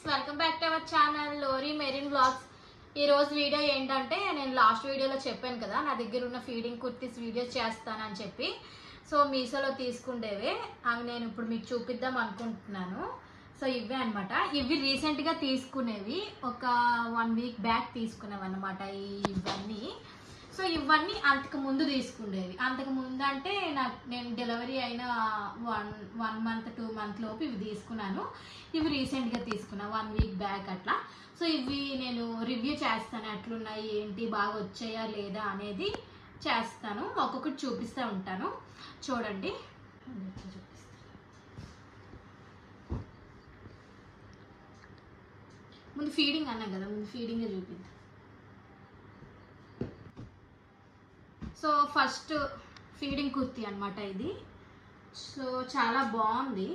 Welcome back to our channel లోరీ మెరిన్ blogs. ఈ రోజు వీడియో ఏంటంటే, నేను లాస్ట్ వీడియోలో చెప్పాను కదా నా దగ్గర ఉన్న ఫీడింగ్ కుర్తీస్ వీడియోస్ చేస్తానని చెప్పి. సో మీషోలో తీసుకుండేవే అవి నేను ఇప్పుడు మీకు చూపిద్దాం అనుకుంటున్నాను. సో ఇవే అనమాట. ఇవి రీసెంట్గా తీసుకునేవి, ఒక 1 వీక్ బ్యాక్ తీసుకునేవి అనమాట ఇవన్నీ. సో ఇవన్నీ అంతకు ముందు తీసుకునేవి. అంతకు ముందు అంటే నేను డెలివరీ అయిన 1 మంత్ 2 మంత్ లోపు ఇవి తీసుకున్నాను. ఇవి రీసెంట్గా తీసుకున్నా 1 వీక్ బ్యాక్ అట్లా. సో ఇవి నేను రివ్యూ చేస్తాను, ఎట్లున్నాయి ఏంటి, బాగా వచ్చాయా లేదా అనేది చేస్తాను. ఒక్కొక్కటి చూపిస్తూ ఉంటాను, చూడండి. ముందు ఫీడింగ్ అన్నాం కదా, ముందు ఫీడింగే చూపిద్దాం. సో ఫస్ట్ ఫీడింగ్ కుర్తీ అనమాట ఇది. సో చాలా బాగుంది.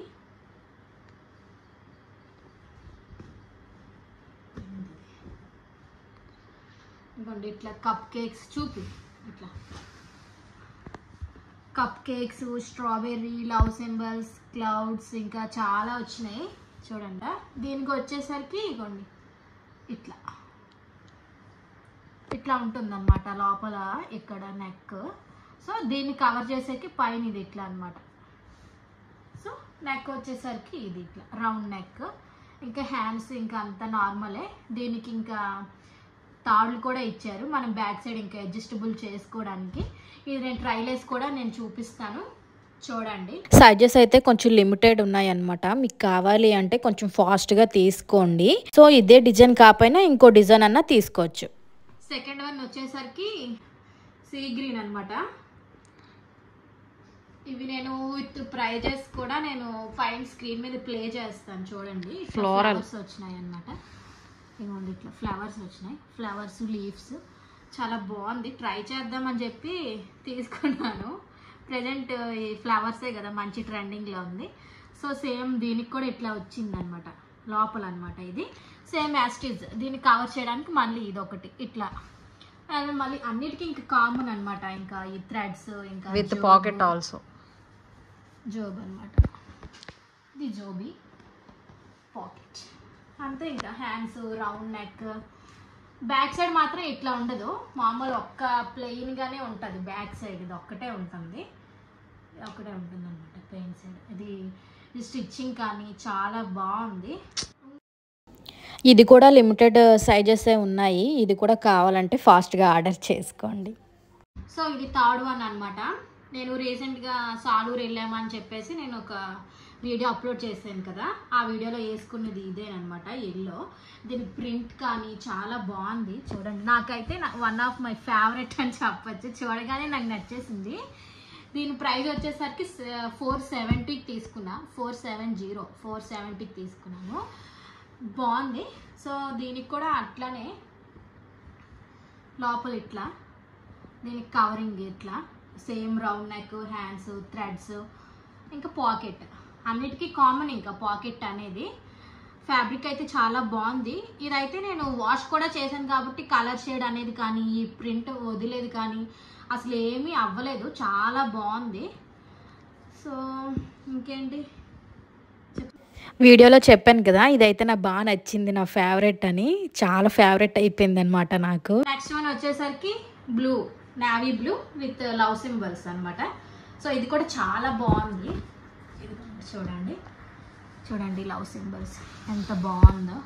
ఇవ్వండి, ఇట్లా కప్ కేక్స్ చూపి, ఇట్లా cup cakes, strawberry, love symbols, clouds, ఇంకా చాలా వచ్చినాయి చూడండి. దీనికి వచ్చేసరికి ఇవ్వండి ఇట్లా ఇట్లా ఉంటుందన్నమాట లోపల ఇక్కడ నెక్. సో దీన్ని కవర్ చేసేకి పైన ఇది ఇట్లా అనమాట. సో నెక్ వచ్చేసరికి ఇది ఇట్లా రౌండ్ నెక్. ఇంకా హ్యాండ్స్ ఇంకా అంత నార్మలే. దీనికి ఇంకా తాడులు కూడా ఇచ్చారు, మనం బ్యాక్ సైడ్ ఇంకా అడ్జస్టబుల్ చేసుకోవడానికి. ఇది నేను ట్రైలేస్ కూడా నేను చూపిస్తాను, చూడండి. సైజెస్ అయితే కొంచెం లిమిటెడ్ ఉన్నాయి అన్నమాట. మీకు కావాలి అంటే కొంచెం ఫాస్ట్గా తీసుకోండి. సో ఇదే డిజైన్ కాకపోయినా ఇంకో డిజైన్ అన్నా తీసుకోవచ్చు. సెకండ్ వన్ వచ్చేసరికి సీ గ్రీన్ అనమాట. ఇవి నేను విత్ ప్రైజెస్ కూడా నేను పైన స్క్రీన్ మీద ప్లే చేస్తాను, చూడండి. ఫ్లవర్స్ వచ్చినాయి అనమాట. ఇవ్వండి ఇట్లా ఫ్లవర్స్ వచ్చినాయి, ఫ్లవర్స్, లీవ్స్. చాలా బాగుంది, ట్రై చేద్దామని చెప్పి తీసుకున్నాను. ప్రజెంట్ ఈ ఫ్లవర్సే కదా మంచి ట్రెండింగ్లో ఉంది. సో సేమ్ దీనికి కూడా ఇట్లా వచ్చింది అనమాట లోపల అనమాట. ఇది సేమ్ యాస్టిజ్. దీన్ని కవర్ చేయడానికి మళ్ళీ ఇది ఒకటి ఇట్లా. అండ్ మళ్ళీ అన్నిటికీ ఇంకా కామన్ అనమాట, ఇంకా ఈ థ్రెడ్స్, ఇంకా విత్ పాకెట్ ఆల్సో జోబ్ అనమాట. ఇది జోబీ పాకెట్ అంతే. ఇంకా hands, round neck. Back side మాత్రం ఇట్లా ఉండదు, మామూలు ఒక్క ప్లెయిన్గానే ఉంటుంది బ్యాక్ సైడ్. ఇది ఒక్కటే ఉంటుంది, ఒకటే ఉంటుంది అనమాట ప్లెయిన్ సైడ్. ఇది స్టిచ్చింగ్ కానీ చాలా బాగుంది. ఇది కూడా లిమిటెడ్ సైజెసే ఉన్నాయి. ఇది కూడా కావాలంటే ఫాస్ట్గా ఆర్డర్ చేసుకోండి. సో ఇది థర్డ్ వన్ అనమాట. నేను రీసెంట్గా సాలూరు వెళ్ళామని చెప్పేసి నేను ఒక వీడియో అప్లోడ్ చేశాను కదా, ఆ వీడియోలో వేసుకున్నది ఇదేనమాట, ఎల్లో. దీని ప్రింట్ కానీ చాలా బాగుంది చూడండి. నాకైతే వన్ ఆఫ్ మై ఫేవరెట్ అని చెప్పచ్చు, చూడగానే నాకు నచ్చేసింది. దీని ప్రైస్ వచ్చేసరికి 470కి తీసుకున్నా, 470కి తీసుకున్నాను. బాగుంది. సో దీనికి కూడా అట్లానే లోపల ఇట్లా దీనికి కవరింగ్ ఇట్లా same round neck, hands, threads, ఇంకా పాకెట్. అన్నిటికీ కామన్ ఇంకా పాకెట్ అనేది. ఫ్యాబ్రిక్ అయితే చాలా బాగుంది. ఇదైతే నేను వాష్ కూడా చేశాను కాబట్టి కలర్ షేడ్ అనేది కానీ, ఈ ప్రింట్ వదిలేదు కానీ అసలు ఏమీ అవ్వలేదు, చాలా బాగుంది. సో ఇంకేంటి, వీడియోలో చెప్పాను కదా, ఇదైతే నాకు బాగా నచ్చింది, నా ఫేవరెట్ అని. చాలా ఫేవరెట్ అయిపోయింది అనమాట నాకు. నెక్స్ట్ వన్ వచ్చేసరికి blue, navy blue with love symbols అనమాట. సో ఇది కూడా చాలా బాగుంది. ఇది చూడండి, చూడండి లవ్ సింబల్స్ ఎంత బాగుందో.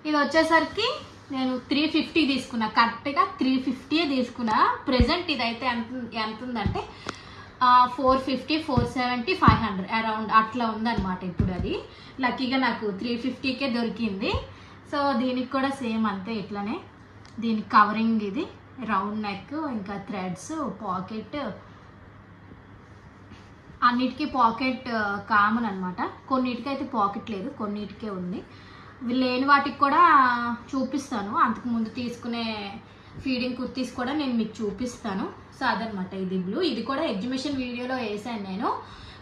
ఇది వచ్చేసరికి నేను 350 తీసుకున్నా, కరెక్ట్గా 350 తీసుకున్నా. ప్రెజెంట్ ఇదైతే ఎంత ఉందంటే 450, 470, 500 అరౌండ్ అట్లా ఉందన్నమాట ఇప్పుడు. అది లక్కీగా నాకు 350కే దొరికింది. సో దీనికి కూడా సేమ్ అంతే, ఇట్లానే దీనికి కవరింగ్ ఇది రౌండ్ నెక్, ఇంకా థ్రెడ్స్, పాకెట్. అన్నిటికీ పాకెట్ కామన్ అనమాట. కొన్నిటికైతే పాకెట్ లేదు, కొన్నిటికే ఉంది. లేని వాటికి కూడా చూపిస్తాను. అంతకుముందు తీసుకునే ఫీడింగ్ కుర్తీస్ కూడా నేను మీకు చూపిస్తాను. సో అదనమాట ఇది బ్లూ. ఇది కూడా ఎగ్జిబిషన్ వీడియోలో వేసాను నేను,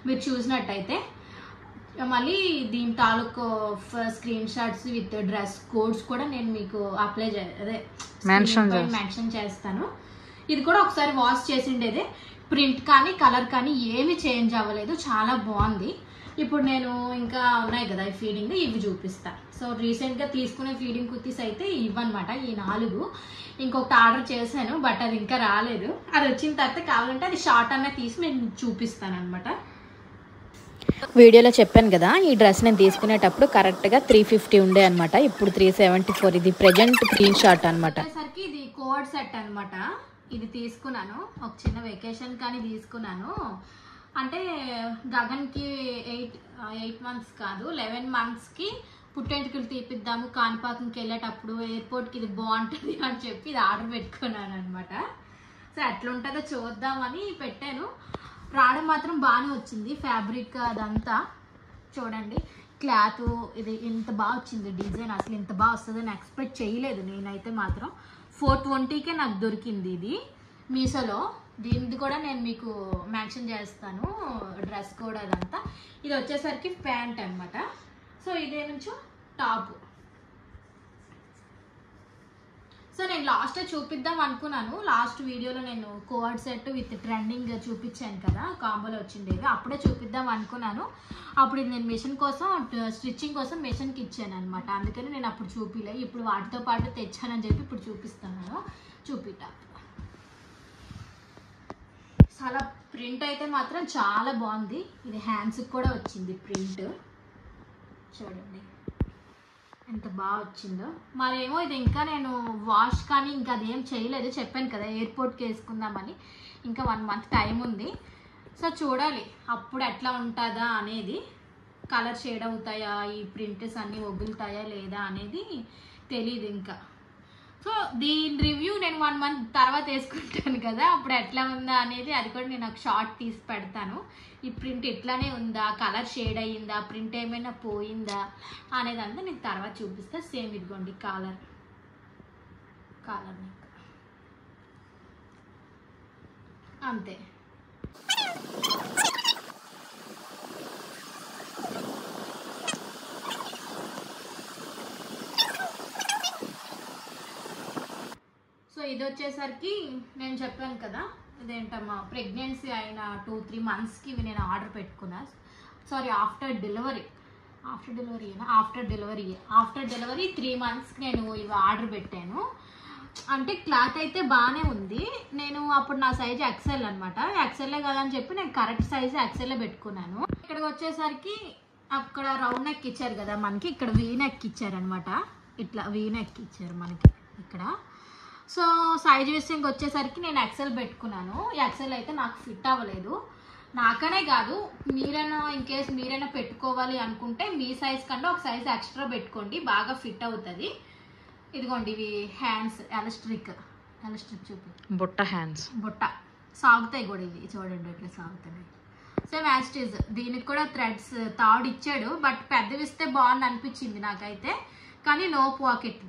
మీరు చూసినట్టయితే. మళ్ళీ దీని తాలూకు screen shots with dress codes కూడా నేను మీకు మెన్షన్ చేస్తాను. ఇది కూడా ఒకసారి వాష్ చేసిండేదే. ప్రింట్ కానీ కలర్ కానీ ఏమి చేంజ్ అవ్వలేదు, చాలా బాగుంది. ఇప్పుడు నేను ఇంకా ఉన్నాయి కదా ఈ ఫీడింగ్, ఇవి చూపిస్తా. సో రీసెంట్గా తీసుకునే ఫీడింగ్ కుర్తీస్ అయితే ఇవన్నమాట, ఈ 4. ఇంకొకటి ఆర్డర్ చేశాను బట్ అది ఇంకా రాలేదు. అది వచ్చిన తర్వాత కావాలంటే అది షార్ట్ అన్న తీసి నేను చూపిస్తాను అనమాట. వీడియోలో చెప్పాను కదా, ఈ డ్రెస్ నేను తీసుకునేటప్పుడు కరెక్ట్గా 350 ఉండే అనమాట. ఇప్పుడు 374. ఇది ప్రెజెంట్ స్క్రీన్ షాట్ అనమాట. వచ్చేసరికి ఇది కోడ్ సెట్ అనమాట. ఇది తీసుకున్నాను ఒక చిన్న వెకేషన్ కానీ తీసుకున్నాను. అంటే గగన్కి 8 మంత్స్ కాదు 11 మంత్స్కి పుట్టెంటుకలు తీపిద్దాము కాణిపాకంకి వెళ్ళేటప్పుడు ఎయిర్పోర్ట్కి ఇది బాగుంటుంది అని చెప్పి ఇది ఆర్డర్ పెట్టుకున్నాను అనమాట. సో ఎట్లుంటుందో చూద్దామని పెట్టాను. రావడం మాత్రం బాగానే వచ్చింది. ఫ్యాబ్రిక్ అదంతా చూడండి, క్లాత్ ఇది ఎంత బాగా వచ్చింది. డిజైన్ అసలు ఎంత బాగా వస్తుందని ఎక్స్పెక్ట్ చేయలేదు నేనైతే మాత్రం. 420కే నాకు దొరికింది ఇది మీషోలో. దీనిది కూడా నేను మీకు మెన్షన్ చేస్తాను, డ్రెస్ కోడ్ అదంతా. ఇది వచ్చేసరికి ప్యాంట్ అనమాట. సో ఇదే నుంచో టాప్. సో నేను లాస్ట్ చూపిద్దాం అనుకున్నాను. లాస్ట్ వీడియోలో నేను కోడ్ సెట్ విత్ ట్రెండింగ్ చూపించాను కదా, కాంబోలో వచ్చిండేవి. అప్పుడే చూపిద్దాం అనుకున్నాను. అప్పుడు ఇది నేను మిషన్ కోసం స్టిచ్చింగ్ కోసం మిషన్కి ఇచ్చాను అనమాట. అందుకని నేను అప్పుడు చూపిలే. ఇప్పుడు వాటితో పాటు తెచ్చానని చెప్పి ఇప్పుడు చూపిస్తున్నాను. చూపిటా. చాలా ప్రింట్ అయితే మాత్రం చాలా బాగుంది. ఇది హ్యాండ్స్కి కూడా వచ్చింది ప్రింట్. చూడండి ఎంత బాగా వచ్చిందో. మరేమో ఇది ఇంకా నేను వాష్ కానీ ఇంకా అదేం చేయలేదు. చెప్పాను కదా ఎయిర్పోర్ట్కి వేసుకుందామని. ఇంకా 1 మంత్ టైం ఉంది. సో చూడాలి అప్పుడు ఎట్లా ఉంటుందా అనేది. కలర్ షేడ్ అవుతాయా, ఈ ప్రింట్స్ అన్నీ వగులుతాయా లేదా అనేది తెలీదు ఇంకా. సో దీని రివ్యూ నేను 1 మంత్ తర్వాత వేసుకుంటాను కదా, అప్పుడు ఎట్లా ఉందా అనేది అది కూడా నేను ఒక షార్ట్ తీసి పెడతాను. ఈ ప్రింట్ ఇట్లానే ఉందా, కలర్ షేడ్ అయ్యిందా, ప్రింట్ ఏమైనా పోయిందా అనేది అంతా నేను తర్వాత చూపిస్తా. సేమ్ ఇదిగోండి కాలర్ అంతే. సో ఇది వచ్చేసరికి నేను చెప్పాను కదా, ఇదేంటమ్మా ప్రెగ్నెన్సీ అయిన 2-3 మంత్స్కి ఇవి నేను ఆర్డర్ పెట్టుకున్నా. సారీ ఆఫ్టర్ డెలివరీ 3 మంత్స్కి నేను ఇవి ఆర్డర్ పెట్టాను. అంటే క్లాత్ అయితే బాగానే ఉంది. నేను అప్పుడు నా సైజ్ ఎక్సెల్ అనమాట. ఎక్సెల్లే కదా అని చెప్పి నేను కరెక్ట్ సైజ్ ఎక్సెల్లే పెట్టుకున్నాను. ఇక్కడికి వచ్చేసరికి అక్కడ రౌండ్ నెక్ ఇచ్చారు కదా మనకి, ఇక్కడ వీ నెక్ ఇచ్చారనమాట. ఇట్లా వీ నెక్ ఇచ్చారు మనకి ఇక్కడ. సో సైజ్ విషయంకి వచ్చేసరికి నేను ఎక్సెల్ పెట్టుకున్నాను. ఎక్సెల్ అయితే నాకు ఫిట్ అవ్వలేదు. నాకనే కాదు, మీరైనా ఇన్కేస్ మీరైనా పెట్టుకోవాలి అనుకుంటే మీ సైజ్ కంటే ఒక సైజ్ ఎక్స్ట్రా పెట్టుకోండి, బాగా ఫిట్ అవుతుంది. ఇదిగోండి ఇవి హ్యాండ్స్ ఎలాస్టిక్ చూపి బుట్ట సాగుతాయి కూడా. ఇవి చూడండి ఇట్లా సాగుతాయి. సేమ్ యాస్టీజ్. దీనికి కూడా థ్రెడ్స్ తాడు ఇచ్చాడు, బట్ పెద్దవి ఇస్తే బాగుంది అనిపించింది నాకైతే. కానీ నో పాకెట్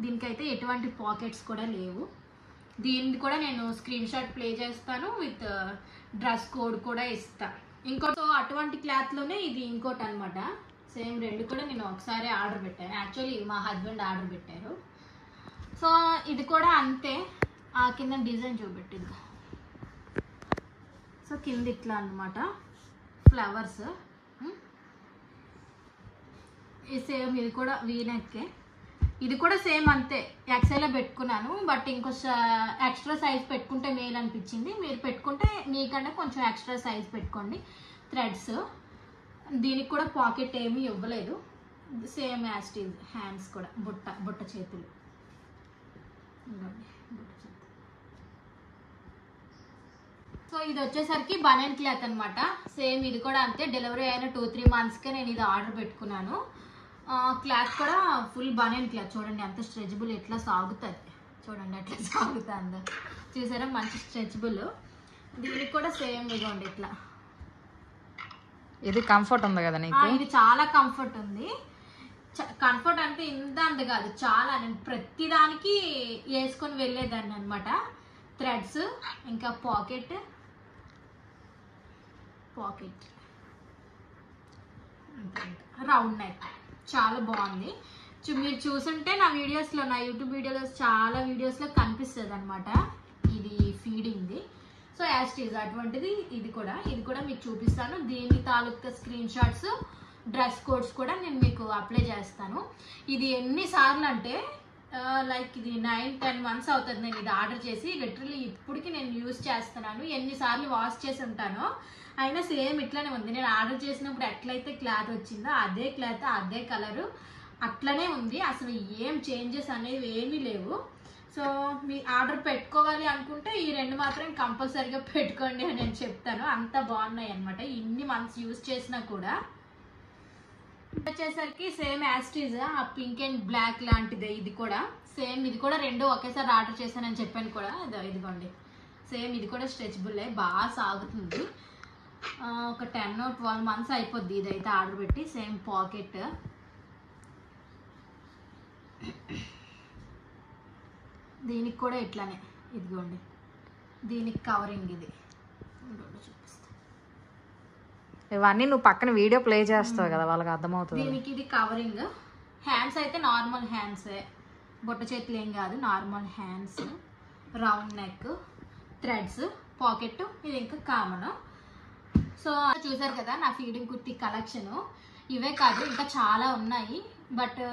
దీనికైతే ఎటువంటి పాకెట్స్ కూడా లేవు. దీన్ని కూడా నేను స్క్రీన్ షాట్ ప్లే చేస్తాను, విత్ డ్రెస్ కోడ్ కూడా ఇస్తాను. ఇంకోటి అటువంటి క్లాత్లోనే ఇది ఇంకోటి అనమాట. సేమ్ 2 కూడా నేను ఒకసారి ఆర్డర్ పెట్టాను. యాక్చువల్లీ మా హస్బెండ్ ఆర్డర్ పెట్టారు. సో ఇది కూడా అంతే. ఆ కింద డిజైన్ చూపెట్టింది. సో కింద ఇట్లా అనమాట ఫ్లవర్స్. సేమ్ ఇది కూడా వీనెక్కే. ఇది కూడా సేమ్ అంతే, ఎక్సెల్లో పెట్టుకున్నాను. బట్ ఇంకో ఎక్స్ట్రా సైజ్ పెట్టుకుంటే మేలు అనిపించింది. మీరు పెట్టుకుంటే మీకంటే కొంచెం ఎక్స్ట్రా సైజ్ పెట్టుకోండి. థ్రెడ్స్ దీనికి కూడా పాకెట్ ఏమీ ఇవ్వలేదు. సేమ్ యాస్టీజ్. హ్యాండ్స్ కూడా బుట్ట చేతులు. సో ఇది వచ్చేసరికి బనియన్ క్లాత్ అనమాట. సేమ్ ఇది కూడా అంతే. డెలివరీ అయిన 2-3 మంత్స్కే నేను ఇది ఆర్డర్ పెట్టుకున్నాను. క్లాత్ కూడా ఫుల్ బనియన్ క్లాత్. చూడండి ఎంత స్ట్రెచబుల్, ఎట్లా సాగుతుంది చూడండి, ఎట్లా సాగుతుందో చూసారా, మంచి స్ట్రెచబుల్. దీనికి కూడా సేమ్ ఇదిగోండి ఇట్లా. ఇది కంఫర్ట్ ఉంది కదా నీకు? ఇది చాలా కంఫర్ట్ ఉంది. కంఫర్ట్ అంటే ఇంత అంత కాదు, చాలా. నేను ప్రతిదానికి వేసుకొని వెళ్ళేదాన్ని అనమాట. థ్రెడ్స్, ఇంకా పాకెట్ రౌండ్ నెక్ చాలా బాగుంది. మీరు చూసుంటే నా యూట్యూబ్ వీడియోలో చాలా వీడియోస్లో కనిపిస్తుంది అనమాట ఇది ఫీడింగ్ది. సో యాస్టీజ్ అటువంటిది ఇది కూడా మీకు చూపిస్తాను. దీని తాలూకా స్క్రీన్ షాట్స్, డ్రెస్ కోడ్స్ కూడా నేను మీకు అప్లై చేస్తాను. ఇది ఎన్నిసార్లు అంటే లైక్ ఇది 9-10 months అవుతుంది నేను ఇది ఆర్డర్ చేసి. లిటరలీ ఇప్పటికి నేను యూజ్ చేస్తున్నాను. ఎన్నిసార్లు వాష్ చేసి ఉంటానో అయినా సేమ్ ఇట్లానే ఉంది. నేను ఆర్డర్ చేసినప్పుడు ఎట్లయితే క్లాత్ వచ్చిందో అదే క్లాత్, అదే కలరు అట్లనే ఉంది. అసలు ఏం చేంజెస్ అనేవి ఏమీ లేవు. సో మీ ఆర్డర్ పెట్టుకోవాలి అనుకుంటే ఈ 2 మాత్రం కంపల్సరీగా పెట్టుకోండి అని నేను చెప్తాను. అంత బాగున్నాయి అనమాట. ఇన్ని మంత్స్ యూజ్ చేసినా కూడా. వచ్చేసరికి సేమ్ యాస్టీజ్ ఆ పింక్ అండ్ బ్లాక్ లాంటిదే ఇది కూడా సేమ్. ఇది కూడా 2 ఒకేసారి ఆర్డర్ చేశానని చెప్పాను కూడా. ఇదిగోండి సేమ్ ఇది కూడా స్ట్రెచబుల్ బాగా సాగుతుంది. ఒక 10-12 months అయిపోద్ది ఇదైతే ఆర్డర్ పెట్టి. సేమ్ పాకెట్, దీనికి కూడా ఇట్లానే ఇదిగోండి దీనికి కవరింగ్ ఇది చూపిస్తా. ఇవన్నీ నువ్వు పక్కన వీడియో ప్లే చేస్తావు కదా వాళ్ళకి అర్థమవుతుంది. దీనికి ఇది కవరింగ్. హ్యాండ్స్ అయితే నార్మల్ హ్యాండ్సే, బొట్ట చేతులు ఏం కాదు, normal hands, round neck, threads, pocket. ఇది ఇంకా కామన్. సో చూసారు కదా నా ఫీడింగ్ కుర్తీ కలెక్షన్. ఇవే కాదు ఇంకా చాలా ఉన్నాయి. బట్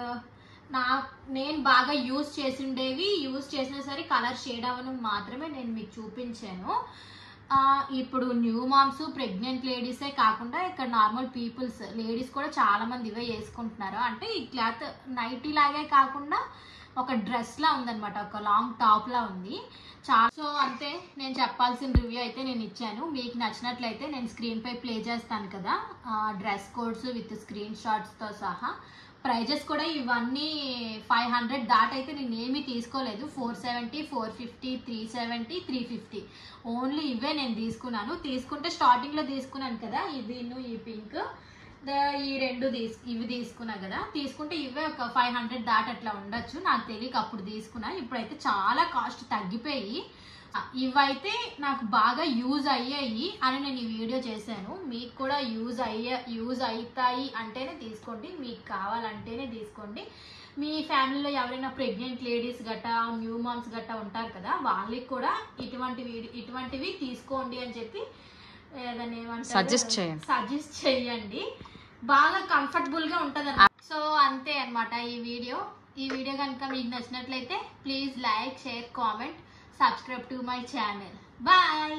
నేను బాగా యూజ్ చేసిండేవి, యూజ్ చేసినా సరే కలర్ షేడ్ అవ్వడం మాత్రమే నేను మీకు చూపించాను. ఇప్పుడు న్యూ మామ్స్, ప్రెగ్నెంట్ లేడీసే కాకుండా ఇక్కడ నార్మల్ పీపుల్స్, లేడీస్ కూడా చాలా మంది ఇవే వేసుకుంటున్నారు. అంటే ఈ క్లాత్ నైటీ లాగే కాకుండా ఒక డ్రెస్ లా ఉందన్నమాట, ఒక లాంగ్ టాప్ లా ఉంది. సో అంతే, నేను చెప్పాల్సిన రివ్యూ అయితే నేను ఇచ్చాను. మీకు నచ్చినట్లయితే నేను స్క్రీన్ పై ప్లే చేస్తాను కదా డ్రెస్ కోడ్స్ విత్ స్క్రీన్ షాట్స్తో సహా. ప్రైజెస్ కూడా ఇవన్నీ 500 దాటైతే నేను ఏమీ తీసుకోలేదు. 470, 450, 370, 350 ఓన్లీ ఇవే నేను తీసుకున్నాను. తీసుకుంటే స్టార్టింగ్లో తీసుకున్నాను కదా ఇది ఈ పింక్, ఈ 2 ఇవి తీసుకున్నా కదా. తీసుకుంటే ఇవే ఒక 500 దాటి అట్లా ఉండొచ్చు, నాకు తెలియక అప్పుడు తీసుకున్నా. ఇప్పుడైతే చాలా కాస్ట్ తగ్గిపోయి ఇవైతే నాకు బాగా యూజ్ అయ్యాయి అని నేను ఈ వీడియో చేశాను. మీకు కూడా యూజ్ అవుతాయి అంటేనే తీసుకోండి, మీకు కావాలంటేనే తీసుకోండి. మీ ఫ్యామిలీలో ఎవరైనా ప్రెగ్నెంట్ లేడీస్ గట్టా, న్యూ మామ్స్ గట్టా ఉంటారు కదా, వాళ్ళకి కూడా ఇటువంటివి తీసుకోండి అని చెప్పి ఏదైనా సజెస్ట్ చేయండి. బాగా కంఫర్టబుల్గా ఉంటుంది. సో అంతే అనమాట ఈ వీడియో కనుక మీకు నచ్చినట్లయితే please like, share, comment, subscribe to my channel. Bye.